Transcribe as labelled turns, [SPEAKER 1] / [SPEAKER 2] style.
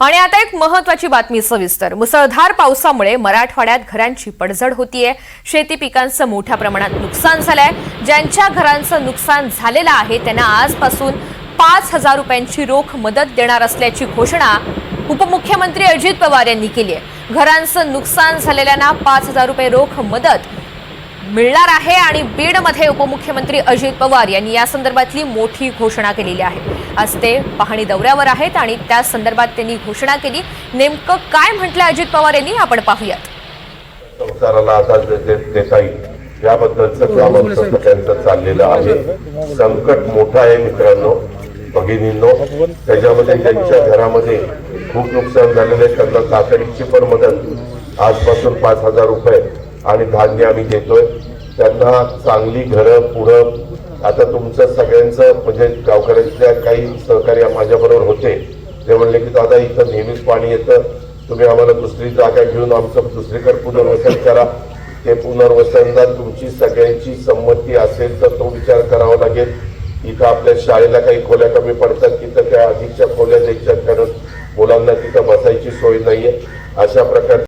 [SPEAKER 1] आणि आता एक महत्त्वाची बातमी सविस्तर। मुसळधार पावसामुळे मराठवाड्यात घरांची पडझड होतीये। शेती पिकांचं मोठ्या प्रमाणात नुकसान झालंय। ज्यांच्या घरांचं नुकसान झालेलं आहे त्यांना आजपासून 5,000 रुपयांची रोख मदत देणार असल्याची घोषणा उपमुख्यमंत्री अजित पवार यांनी केली आहे। घरांचं नुकसान झालेल्यांना 5,000 रुपये रोख मदत मिळणार आहे आणि बीडमध्ये उपमुख्यमंत्री अजित पवार यांनी या संदर्भातली मोठी घोषणा केलेली आहे। आज ते पाहणी दौऱ्यावर आहेत आणि त्या संदर्भात त्यांनी घोषणा केली। नेमकं काय म्हटलं अजित पवार यांनी आपण पाहूयात।
[SPEAKER 2] संसाराला आधार देता येईल याबद्दलचं काम आमचं त्यांचं चाललेलं आहे। संकट मोठं आहे मित्रांनो, भगिनींनो। त्याच्यामध्ये ज्यांच्या घरामध्ये खूप नुकसान झालेलं आहे त्यांना तातडीची पण मदत आजपासून 5,000 रुपये आणि धान्य आम्ही देतोय। त्यांना चांगली घरं पुढं आता तुमचं सगळ्यांचं म्हणजे गावकऱ्यांच्या काही सहकार्य माझ्याबरोबर होते। ते म्हणले की दादा इथं नेहमीच पाणी येतं, तुम्ही आम्हाला दुसरी जागा घेऊन आमचं दुसरीकडे पुनर्वसन करा। ते पुनर्वसनला तुमची सगळ्यांची संमती असेल तर तो विचार करावा लागेल। इथं आपल्या शाळेला काही खोल्या कमी पडतात, तिथं त्या अधिकच्या खोल्या द्यायच्या कारण मुलांना तिथं बसायची सोय नाहीये। अशा प्रकारचे